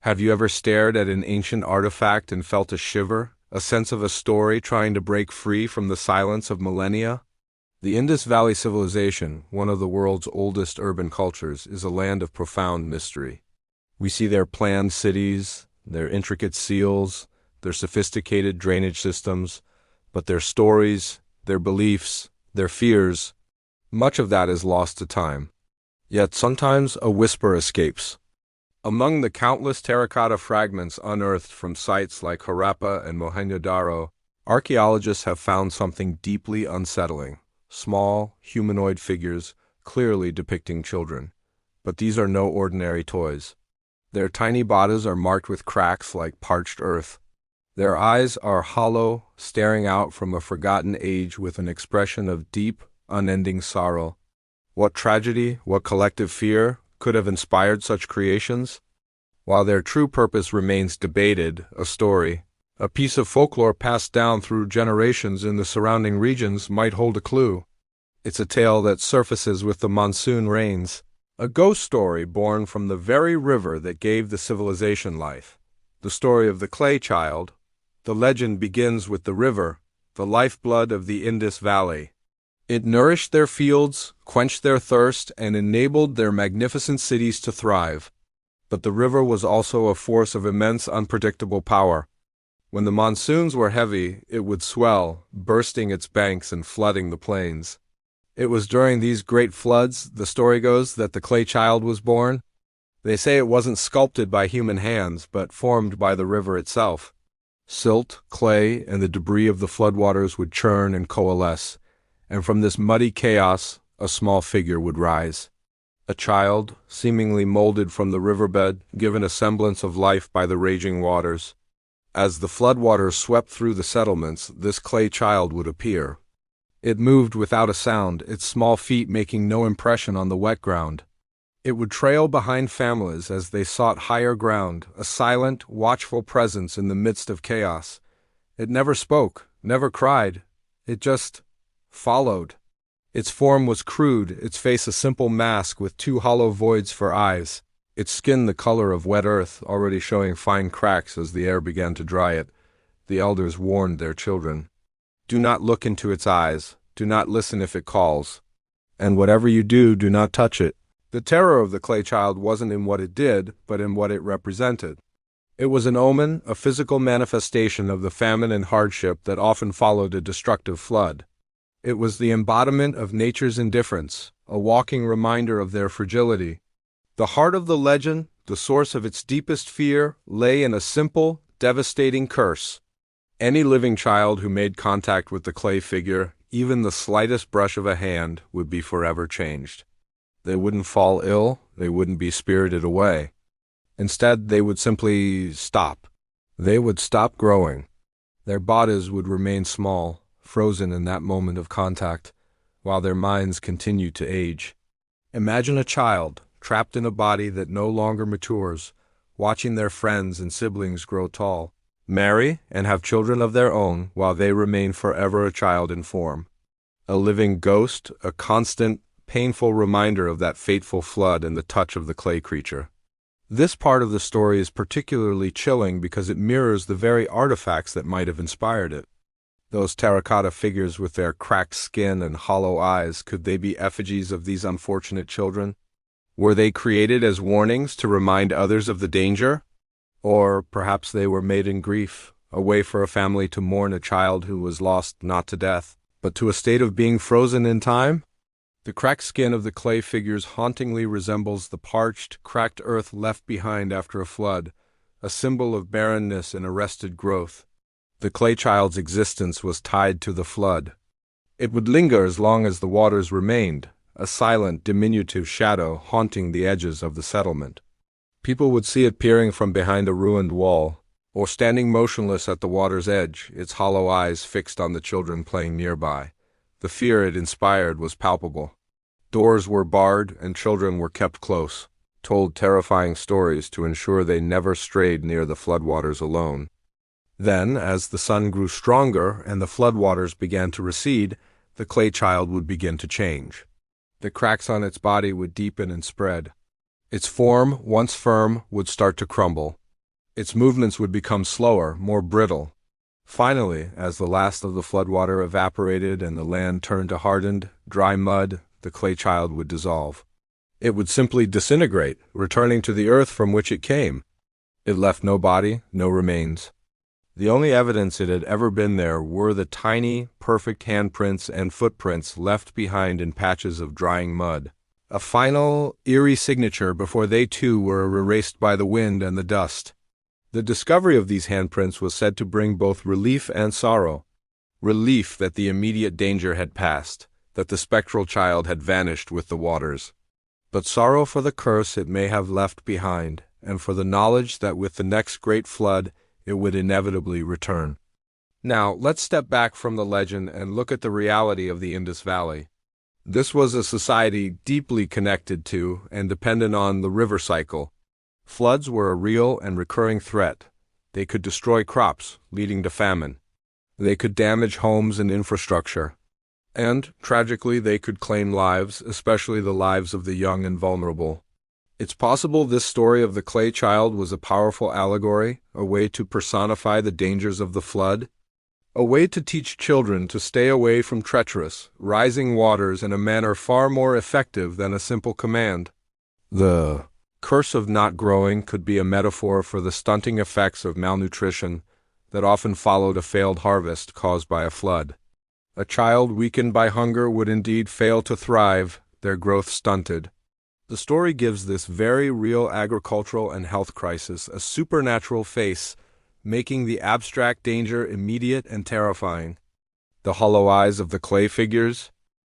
Have you ever stared at an ancient artifact and felt a shiver, a sense of a story trying to break free from the silence of millennia? The Indus Valley Civilization, one of the world's oldest urban cultures, is a land of profound mystery. We see their planned cities, their intricate seals, their sophisticated drainage systems, but their stories, their beliefs, their fears, much of that is lost to time. Yet sometimes a whisper escapes. Among the countless terracotta fragments unearthed from sites like Harrappa and Mohenjo-daro, archaeologists have found something deeply unsettling: small, humanoid figures clearly depicting children. But these are no ordinary toys. Their tiny bodies are marked with cracks like parched earth. Their eyes are hollow, staring out from a forgotten age with an expression of deep, unending sorrow. What tragedy, what collective fear could have inspired such creations? While their true purpose remains debated, a story, a piece of folklore passed down through generations in the surrounding regions might hold a clue. It's a tale that surfaces with the monsoon rains, a ghost story born from the very river that gave the civilization life. The story of the clay child. The legend begins with the river, the lifeblood of the Indus Valley. It nourished their fields, quenched their thirst, and enabled their magnificent cities to thrive. But the river was also a force of immense unpredictable power. When the monsoons were heavy, it would swell, bursting its banks and flooding the plains. It was during these great floods, the story goes, that the clay child was born. They say it wasn't sculpted by human hands, but formed by the river itself. Silt, clay, and the debris of the floodwaters would churn and coalesce, and from this muddy chaos, a small figure would rise. A child, seemingly molded from the riverbed, given a semblance of life by the raging waters. As the floodwaters swept through the settlements, this clay child would appear. It moved without a sound, its small feet making no impression on the wet ground. It would trail behind families as they sought higher ground, a silent, watchful presence in the midst of chaos. It never spoke, never cried. It just followed. Its form was crude, its face a simple mask with two hollow voids for eyes, its skin the color of wet earth, already showing fine cracks as the air began to dry it. The elders warned their children. Do not look into its eyes, do not listen if it calls, and whatever you do, do not touch it. The terror of the clay child wasn't in what it did, but in what it represented. It was an omen, a physical manifestation of the famine and hardship that often followed a destructive flood. It was the embodiment of nature's indifference, a walking reminder of their fragility. The heart of the legend, the source of its deepest fear, lay in a simple, devastating curse. Any living child who made contact with the clay figure, even the slightest brush of a hand, would be forever changed. They wouldn't fall ill, they wouldn't be spirited away. Instead, they would simply stop. They would stop growing. Their bodies would remain small, frozen in that moment of contact, while their minds continued to age. Imagine a child, trapped in a body that no longer matures, watching their friends and siblings grow tall, marry, and have children of their own while they remain forever a child in form. A living ghost, a constant, painful reminder of that fateful flood and the touch of the clay creature. This part of the story is particularly chilling because it mirrors the very artifacts that might have inspired it. Those terracotta figures with their cracked skin and hollow eyes, could they be effigies of these unfortunate children? Were they created as warnings to remind others of the danger? Or perhaps they were made in grief, a way for a family to mourn a child who was lost not to death, but to a state of being frozen in time? The cracked skin of the clay figures hauntingly resembles the parched, cracked earth left behind after a flood, a symbol of barrenness and arrested growth. The clay child's existence was tied to the flood. It would linger as long as the waters remained, a silent, diminutive shadow haunting the edges of the settlement. People would see it peering from behind a ruined wall, or standing motionless at the water's edge, its hollow eyes fixed on the children playing nearby. The fear it inspired was palpable. Doors were barred and children were kept close, told terrifying stories to ensure they never strayed near the floodwaters alone. Then, as the sun grew stronger and the floodwaters began to recede, the clay child would begin to change. The cracks on its body would deepen and spread. Its form, once firm, would start to crumble. Its movements would become slower, more brittle. Finally, as the last of the floodwater evaporated and the land turned to hardened, dry mud, the clay child would dissolve. It would simply disintegrate, returning to the earth from which it came. It left no body, no remains. The only evidence it had ever been there were the tiny, perfect handprints and footprints left behind in patches of drying mud. A final, eerie signature before they too were erased by the wind and the dust. The discovery of these handprints was said to bring both relief and sorrow. Relief that the immediate danger had passed, that the spectral child had vanished with the waters. But sorrow for the curse it may have left behind, and for the knowledge that with the next great flood it would inevitably return. Now, let's step back from the legend and look at the reality of the Indus Valley. This was a society deeply connected to and dependent on the river cycle. Floods were a real and recurring threat. They could destroy crops, leading to famine. They could damage homes and infrastructure. And, tragically, they could claim lives, especially the lives of the young and vulnerable. It's possible this story of the clay child was a powerful allegory, a way to personify the dangers of the flood, a way to teach children to stay away from treacherous, rising waters in a manner far more effective than a simple command. The curse of not growing could be a metaphor for the stunting effects of malnutrition that often followed a failed harvest caused by a flood. A child weakened by hunger would indeed fail to thrive, their growth stunted. The story gives this very real agricultural and health crisis a supernatural face, making the abstract danger immediate and terrifying. The hollow eyes of the clay figures?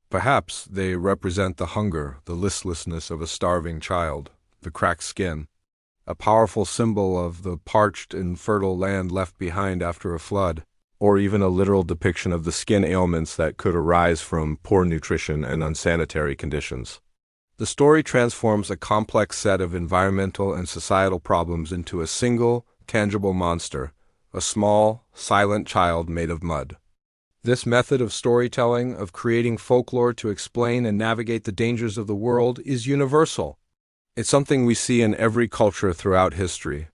Perhaps they represent the hunger, the listlessness of a starving child, the cracked skin, a powerful symbol of the parched, infertile land left behind after a flood, or even a literal depiction of the skin ailments that could arise from poor nutrition and unsanitary conditions. The story transforms a complex set of environmental and societal problems into a single, tangible monster, a small, silent child made of mud. This method of storytelling, of creating folklore to explain and navigate the dangers of the world, is universal. It's something we see in every culture throughout history.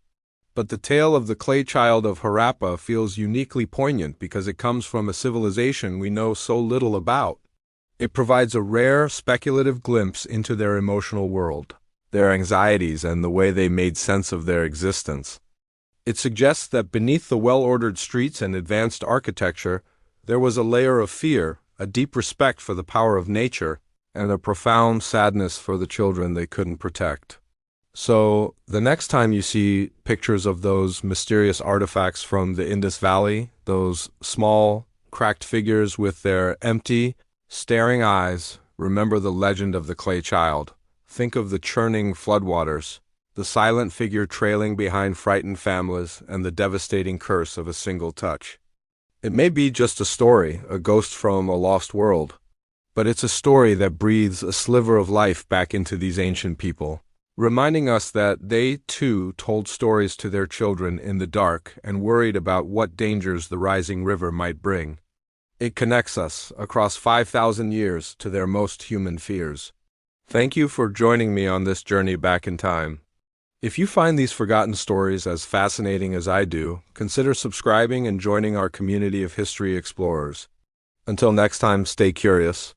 But the tale of the clay child of Harrappa feels uniquely poignant because it comes from a civilization we know so little about. It provides a rare, speculative glimpse into their emotional world, their anxieties, and the way they made sense of their existence. It suggests that beneath the well-ordered streets and advanced architecture, there was a layer of fear, a deep respect for the power of nature, and a profound sadness for the children they couldn't protect. So, the next time you see pictures of those mysterious artifacts from the Indus Valley, those small, cracked figures with their empty, staring eyes, remember the legend of the clay child. Think of the churning floodwaters, the silent figure trailing behind frightened families, and the devastating curse of a single touch. It may be just a story, a ghost from a lost world, but it's a story that breathes a sliver of life back into these ancient people, reminding us that they, too, told stories to their children in the dark and worried about what dangers the rising river might bring. It connects us, across 5,000 years, to their most human fears. Thank you for joining me on this journey back in time. If you find these forgotten stories as fascinating as I do, consider subscribing and joining our community of history explorers. Until next time, stay curious.